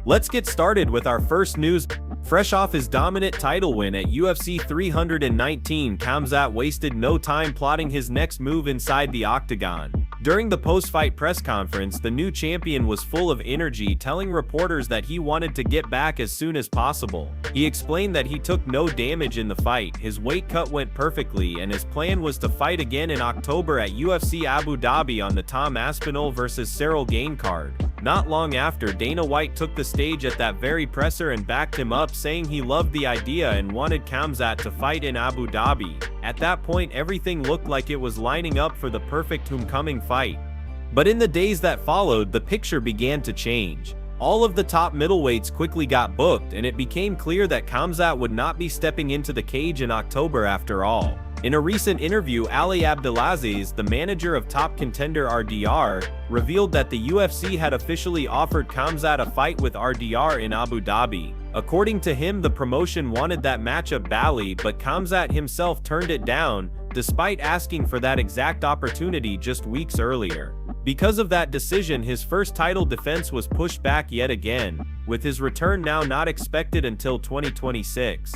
Let's get started with our first news. Fresh off his dominant title win at UFC 319, Khamzat wasted no time plotting his next move inside the octagon. During the post-fight press conference, the new champion was full of energy, telling reporters that he wanted to get back as soon as possible. He explained that he took no damage in the fight, his weight cut went perfectly, and his plan was to fight again in October at UFC Abu Dhabi on the Tom Aspinall vs. Cyril Gane card. Not long after, Dana White took the stage at that very presser and backed him up, saying he loved the idea and wanted Khamzat to fight in Abu Dhabi. At that point, everything looked like it was lining up for the perfect homecoming fight. But in the days that followed, the picture began to change. All of the top middleweights quickly got booked, and it became clear that Khamzat would not be stepping into the cage in October after all. In a recent interview, Ali Abdelaziz, the manager of top contender RDR, revealed that the UFC had officially offered Khamzat a fight with RDR in Abu Dhabi. According to him, the promotion wanted that matchup badly, but Khamzat himself turned it down, despite asking for that exact opportunity just weeks earlier. Because of that decision, his first title defense was pushed back yet again, with his return now not expected until 2026.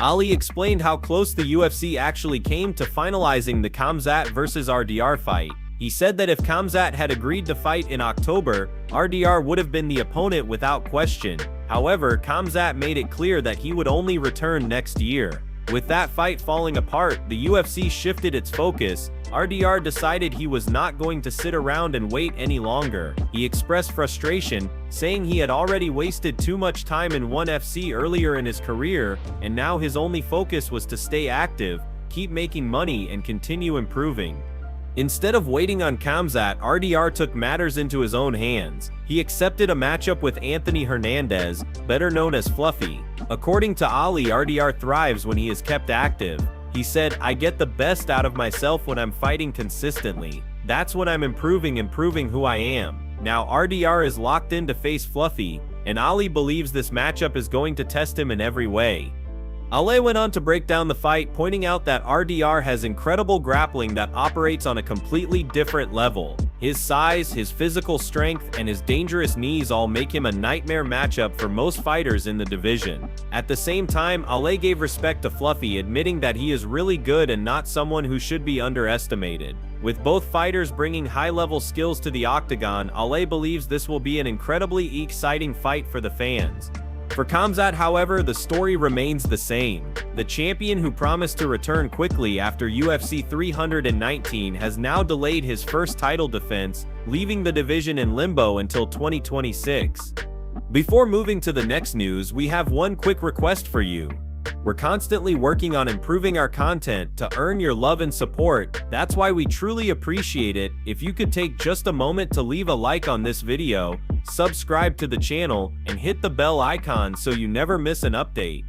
Ali explained how close the UFC actually came to finalizing the Khamzat vs. RDR fight. He said that if Khamzat had agreed to fight in October, RDR would have been the opponent without question. However, Khamzat made it clear that he would only return next year. With that fight falling apart, the UFC shifted its focus. RDR decided he was not going to sit around and wait any longer. He expressed frustration, saying he had already wasted too much time in ONE FC earlier in his career, and now his only focus was to stay active, keep making money, and continue improving. Instead of waiting on Khamzat, RDR took matters into his own hands. He accepted a matchup with Anthony Hernandez, better known as Fluffy. According to Ali, RDR thrives when he is kept active. He said, "I get the best out of myself when I'm fighting consistently. That's when I'm improving who I am." Now RDR is locked in to face Fluffy, and Ali believes this matchup is going to test him in every way. Ali went on to break down the fight, pointing out that RDR has incredible grappling that operates on a completely different level. His size, his physical strength, and his dangerous knees all make him a nightmare matchup for most fighters in the division. At the same time, Ali gave respect to Fluffy, admitting that he is really good and not someone who should be underestimated. With both fighters bringing high-level skills to the octagon, Ali believes this will be an incredibly exciting fight for the fans. For Khamzat, however, the story remains the same. The champion who promised to return quickly after UFC 319 has now delayed his first title defense, leaving the division in limbo until 2026. Before moving to the next news, we have one quick request for you. We're constantly working on improving our content to earn your love and support. That's why we truly appreciate it if you could take just a moment to leave a like on this video, subscribe to the channel, and hit the bell icon so you never miss an update.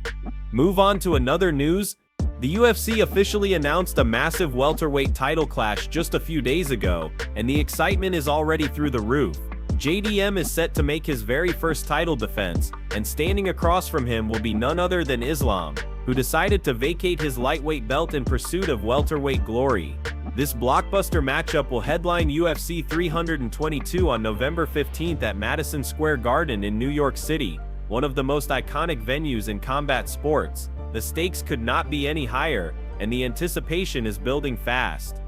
Move on to another news. The UFC officially announced a massive welterweight title clash just a few days ago, and the excitement is already through the roof. JDM is set to make his very first title defense, and standing across from him will be none other than Islam, who decided to vacate his lightweight belt in pursuit of welterweight glory. This blockbuster matchup will headline UFC 322 on November 15th at Madison Square Garden in New York City, one of the most iconic venues in combat sports. The stakes could not be any higher, and the anticipation is building fast.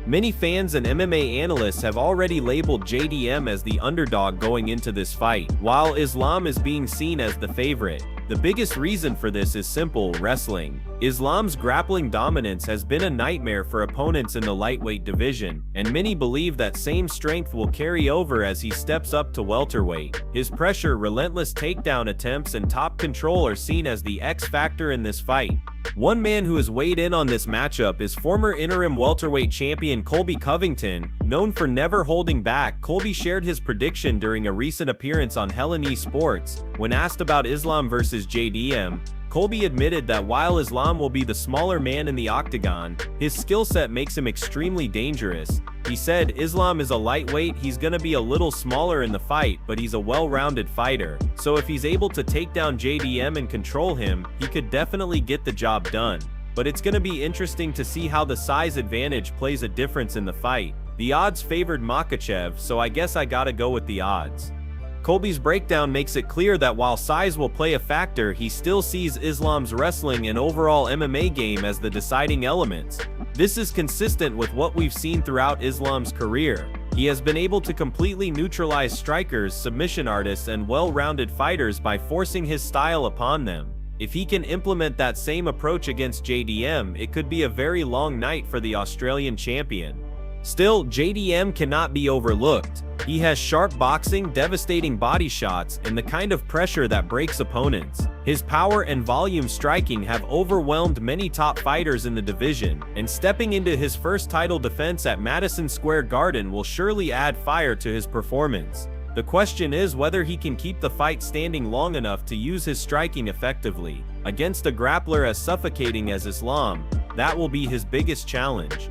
Many fans and MMA analysts have already labeled JDM as the underdog going into this fight, while Islam is being seen as the favorite. The biggest reason for this is simple: wrestling. Islam's grappling dominance has been a nightmare for opponents in the lightweight division, and many believe that same strength will carry over as he steps up to welterweight. His pressure, relentless takedown attempts, and top control are seen as the X factor in this fight. One man who has weighed in on this matchup is former interim welterweight champion Colby Covington. Known for never holding back, Colby shared his prediction during a recent appearance on Helen Sports. When asked about Islam versus JDM, Colby admitted that while Islam will be the smaller man in the octagon, his skill set makes him extremely dangerous. He said, "Islam is a lightweight, he's gonna be a little smaller in the fight, but he's a well-rounded fighter. So if he's able to take down JDM and control him, he could definitely get the job done. But it's gonna be interesting to see how the size advantage plays a difference in the fight." The odds favored Makhachev, so I guess I gotta go with the odds. Colby's breakdown makes it clear that while size will play a factor, he still sees Islam's wrestling and overall MMA game as the deciding elements. This is consistent with what we've seen throughout Islam's career. He has been able to completely neutralize strikers, submission artists, and well-rounded fighters by forcing his style upon them. If he can implement that same approach against JDM, it could be a very long night for the Australian champion. Still, JDM cannot be overlooked. He has sharp boxing, devastating body shots, and the kind of pressure that breaks opponents. His power and volume striking have overwhelmed many top fighters in the division, and stepping into his first title defense at Madison Square Garden will surely add fire to his performance. The question is whether he can keep the fight standing long enough to use his striking effectively. Against a grappler as suffocating as Islam, that will be his biggest challenge.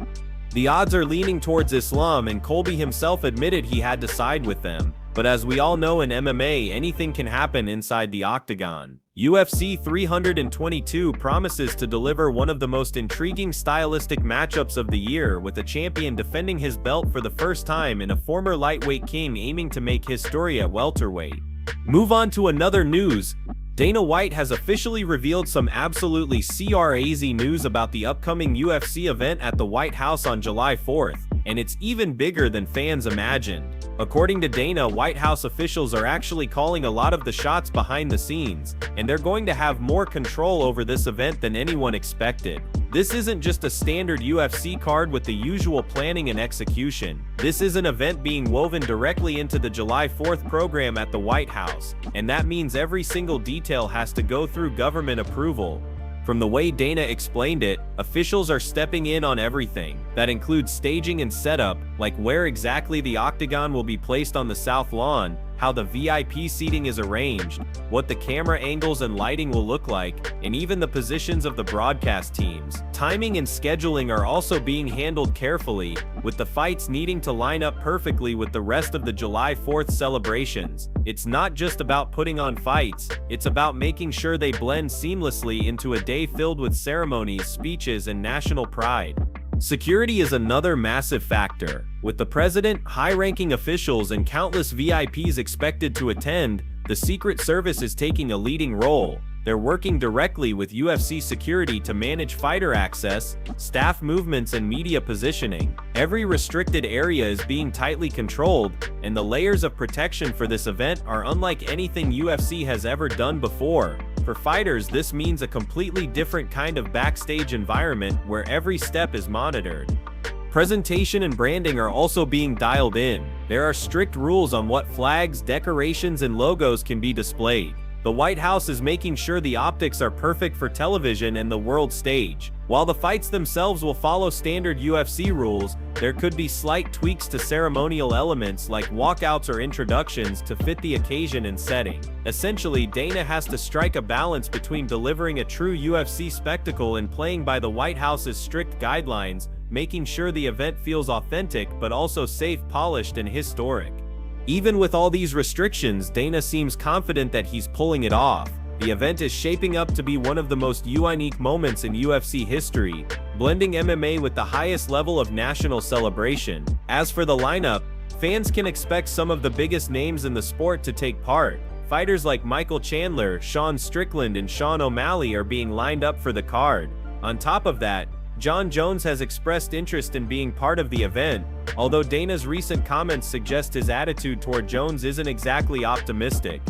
The odds are leaning towards Islam, and Colby himself admitted he had to side with them. But as we all know in MMA, anything can happen inside the octagon. UFC 322 promises to deliver one of the most intriguing stylistic matchups of the year, with a champion defending his belt for the first time and a former lightweight king aiming to make history at welterweight. Move on to another news. Dana White has officially revealed some absolutely crazy news about the upcoming UFC event at the White House on July 4th, and it's even bigger than fans imagined. According to Dana, White House officials are actually calling a lot of the shots behind the scenes, and they're going to have more control over this event than anyone expected. This isn't just a standard UFC card with the usual planning and execution. This is an event being woven directly into the July 4th program at the White House, and that means every single detail has to go through government approval. From the way Dana explained it, officials are stepping in on everything. That includes staging and setup, like where exactly the octagon will be placed on the south lawn, how the VIP seating is arranged, what the camera angles and lighting will look like, and even the positions of the broadcast teams. Timing and scheduling are also being handled carefully, with the fights needing to line up perfectly with the rest of the July 4th celebrations. It's not just about putting on fights, it's about making sure they blend seamlessly into a day filled with ceremonies, speeches, and national pride. Security is another massive factor. With the president, high-ranking officials, and countless VIPs expected to attend, the Secret Service is taking a leading role. They're working directly with UFC security to manage fighter access, staff movements, and media positioning. Every restricted area is being tightly controlled, and the layers of protection for this event are unlike anything UFC has ever done before. For fighters, this means a completely different kind of backstage environment where every step is monitored. Presentation and branding are also being dialed in. There are strict rules on what flags, decorations, and logos can be displayed. The White House is making sure the optics are perfect for television and the world stage. While the fights themselves will follow standard UFC rules, there could be slight tweaks to ceremonial elements like walkouts or introductions to fit the occasion and setting. Essentially, Dana has to strike a balance between delivering a true UFC spectacle and playing by the White House's strict guidelines, making sure the event feels authentic but also safe, polished, and historic. Even with all these restrictions, Dana seems confident that he's pulling it off. The event is shaping up to be one of the most unique moments in UFC history, blending MMA with the highest level of national celebration. As for the lineup, fans can expect some of the biggest names in the sport to take part. Fighters like Michael Chandler, Sean Strickland, and Sean O'Malley are being lined up for the card. On top of that, Jon Jones has expressed interest in being part of the event, although Dana's recent comments suggest his attitude toward Jones isn't exactly optimistic.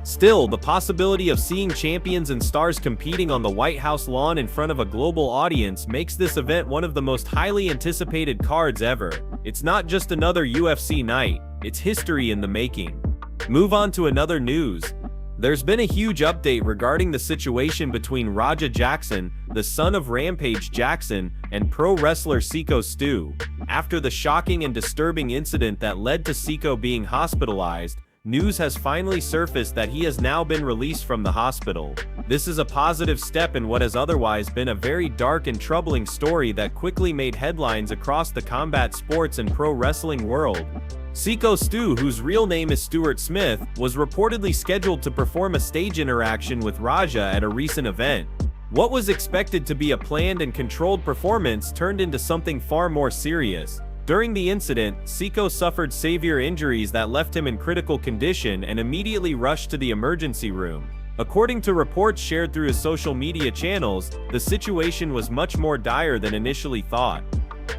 Still, the possibility of seeing champions and stars competing on the White House lawn in front of a global audience makes this event one of the most highly anticipated cards ever. It's not just another UFC night, it's history in the making. Move on to another news. There's been a huge update regarding the situation between Raja Jackson, the son of Rampage Jackson, and pro wrestler Syko Stu. After the shocking and disturbing incident that led to Syko being hospitalized, news has finally surfaced that he has now been released from the hospital. This is a positive step in what has otherwise been a very dark and troubling story that quickly made headlines across the combat sports and pro wrestling world. Syko Stu, whose real name is Stuart Smith, was reportedly scheduled to perform a stage interaction with Raja at a recent event. What was expected to be a planned and controlled performance turned into something far more serious. During the incident, Syko suffered severe injuries that left him in critical condition and immediately rushed to the emergency room. According to reports shared through his social media channels, the situation was much more dire than initially thought.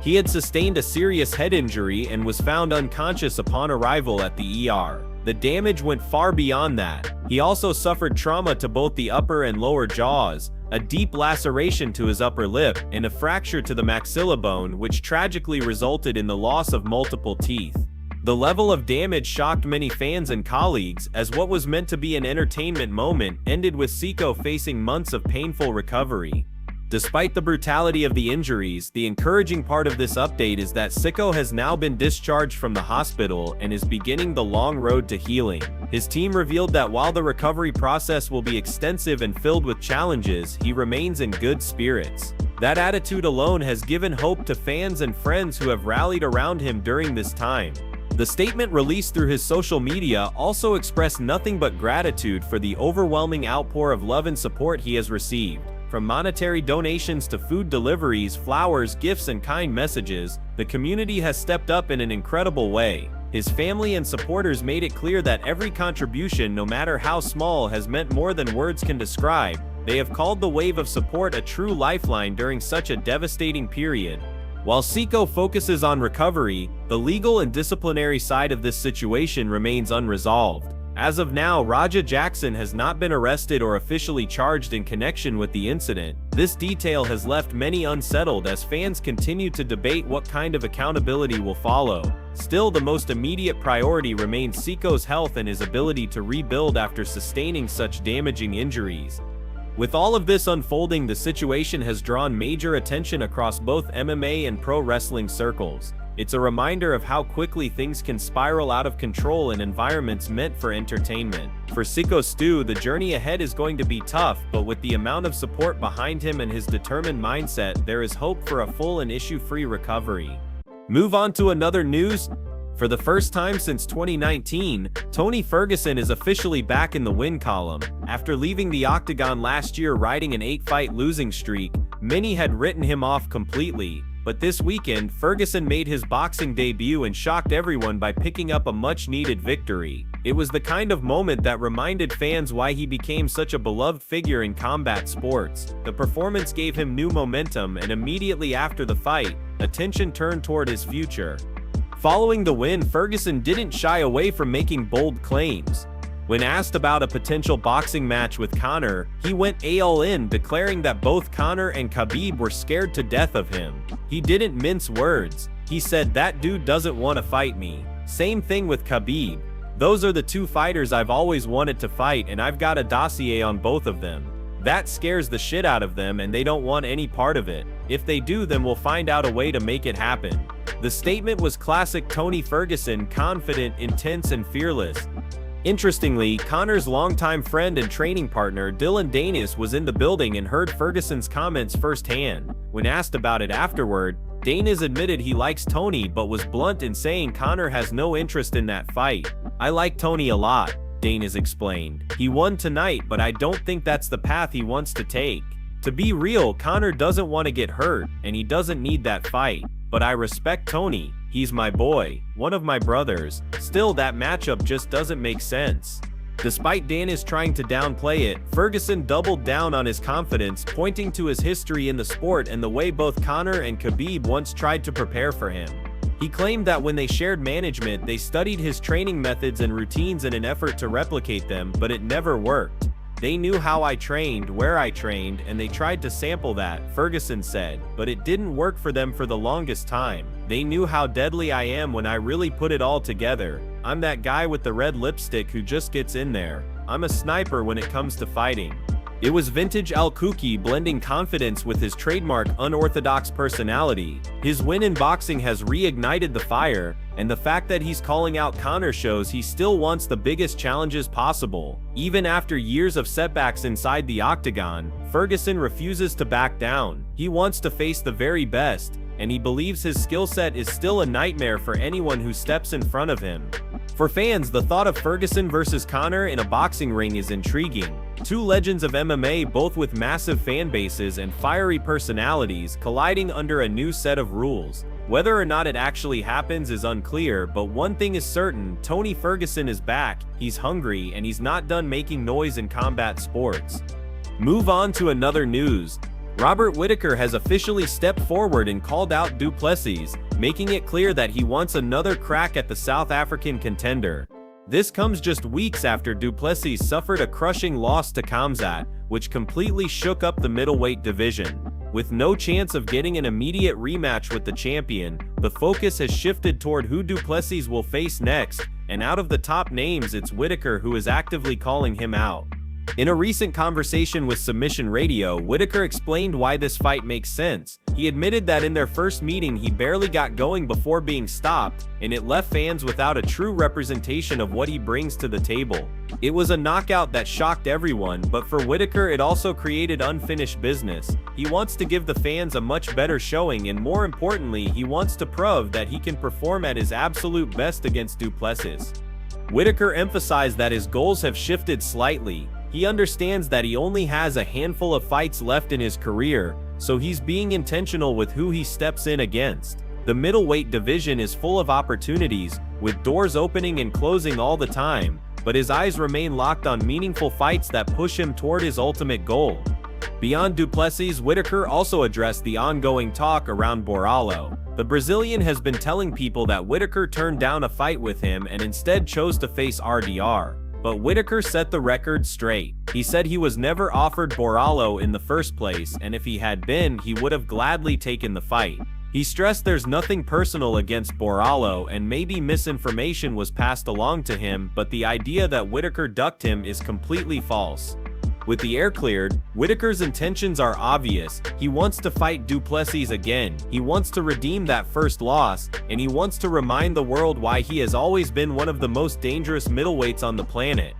He had sustained a serious head injury and was found unconscious upon arrival at the ER. The damage went far beyond that. He also suffered trauma to both the upper and lower jaws, a deep laceration to his upper lip, and a fracture to the maxilla bone, which tragically resulted in the loss of multiple teeth. The level of damage shocked many fans and colleagues, as what was meant to be an entertainment moment ended with Syko facing months of painful recovery. Despite the brutality of the injuries, the encouraging part of this update is that Syko has now been discharged from the hospital and is beginning the long road to healing. His team revealed that while the recovery process will be extensive and filled with challenges, he remains in good spirits. That attitude alone has given hope to fans and friends who have rallied around him during this time. The statement released through his social media also expressed nothing but gratitude for the overwhelming outpour of love and support he has received. From monetary donations to food deliveries, flowers, gifts, and kind messages, the community has stepped up in an incredible way. His family and supporters made it clear that every contribution, no matter how small, has meant more than words can describe. They have called the wave of support a true lifeline during such a devastating period. While Syko focuses on recovery, the legal and disciplinary side of this situation remains unresolved. As of now, Raja Jackson has not been arrested or officially charged in connection with the incident. This detail has left many unsettled as fans continue to debate what kind of accountability will follow. Still, the most immediate priority remains Syko's health and his ability to rebuild after sustaining such damaging injuries. With all of this unfolding, the situation has drawn major attention across both MMA and pro wrestling circles. It's a reminder of how quickly things can spiral out of control in environments meant for entertainment. For Syko Stu, the journey ahead is going to be tough, but with the amount of support behind him and his determined mindset, there is hope for a full and issue-free recovery. Move on to another news. For the first time since 2019, Tony Ferguson is officially back in the win column. After leaving the octagon last year riding an 8-fight losing streak, many had written him off completely. But this weekend, Ferguson made his boxing debut and shocked everyone by picking up a much-needed victory. It was the kind of moment that reminded fans why he became such a beloved figure in combat sports. The performance gave him new momentum, and immediately after the fight, attention turned toward his future. Following the win, Ferguson didn't shy away from making bold claims. When asked about a potential boxing match with Conor, he went all in, declaring that both Conor and Khabib were scared to death of him. He didn't mince words. He said, "That dude doesn't want to fight me." Same thing with Khabib. "Those are the two fighters I've always wanted to fight, and I've got a dossier on both of them. That scares the shit out of them and they don't want any part of it. If they do, then we'll find out a way to make it happen." The statement was classic Tony Ferguson, confident, intense, and fearless. Interestingly, Conor's longtime friend and training partner Dylan Danis was in the building and heard Ferguson's comments firsthand. When asked about it afterward, Danis admitted he likes Tony but was blunt in saying Conor has no interest in that fight. "I like Tony a lot," Danis explained. "He won tonight, but I don't think that's the path he wants to take. To be real, Conor doesn't want to get hurt, and he doesn't need that fight. But I respect Tony. He's my boy, one of my brothers. Still, that matchup just doesn't make sense." Despite Danis trying to downplay it, Ferguson doubled down on his confidence, pointing to his history in the sport and the way both Conor and Khabib once tried to prepare for him. He claimed that when they shared management, they studied his training methods and routines in an effort to replicate them, but it never worked. "They knew how I trained, where I trained, and they tried to sample that," Ferguson said, "but it didn't work for them for the longest time. They knew how deadly I am when I really put it all together. I'm that guy with the red lipstick who just gets in there. I'm a sniper when it comes to fighting." It was vintage Al Kuki, blending confidence with his trademark unorthodox personality. His win in boxing has reignited the fire, and the fact that he's calling out Conor shows he still wants the biggest challenges possible. Even after years of setbacks inside the octagon, Ferguson refuses to back down. He wants to face the very best, and he believes his skill set is still a nightmare for anyone who steps in front of him. For fans, the thought of Ferguson versus Conor in a boxing ring is intriguing. Two legends of MMA, both with massive fan bases and fiery personalities, colliding under a new set of rules. Whether or not it actually happens is unclear, but one thing is certain: Tony Ferguson is back, he's hungry, and he's not done making noise in combat sports. Move on to another news. Robert Whittaker has officially stepped forward and called out du Plessis, making it clear that he wants another crack at the South African contender. This comes just weeks after du Plessis suffered a crushing loss to Khamzat, which completely shook up the middleweight division. With no chance of getting an immediate rematch with the champion, the focus has shifted toward who du Plessis will face next, and out of the top names, it's Whittaker who is actively calling him out. In a recent conversation with Submission Radio, Whittaker explained why this fight makes sense. He admitted that in their first meeting he barely got going before being stopped, and it left fans without a true representation of what he brings to the table. It was a knockout that shocked everyone, but for Whittaker it also created unfinished business. He wants to give the fans a much better showing, and more importantly, he wants to prove that he can perform at his absolute best against du Plessis. Whittaker emphasized that his goals have shifted slightly. He understands that he only has a handful of fights left in his career, so he's being intentional with who he steps in against. The middleweight division is full of opportunities, with doors opening and closing all the time, but his eyes remain locked on meaningful fights that push him toward his ultimate goal. Beyond du Plessis, Whittaker also addressed the ongoing talk around Borralho. The Brazilian has been telling people that Whittaker turned down a fight with him and instead chose to face RDR. But Whittaker set the record straight. He said he was never offered Borralho in the first place, and if he had been, he would have gladly taken the fight. He stressed there's nothing personal against Borralho, and maybe misinformation was passed along to him, but the idea that Whittaker ducked him is completely false. With the air cleared, Whittaker's intentions are obvious. He wants to fight du Plessis again, he wants to redeem that first loss, and he wants to remind the world why he has always been one of the most dangerous middleweights on the planet.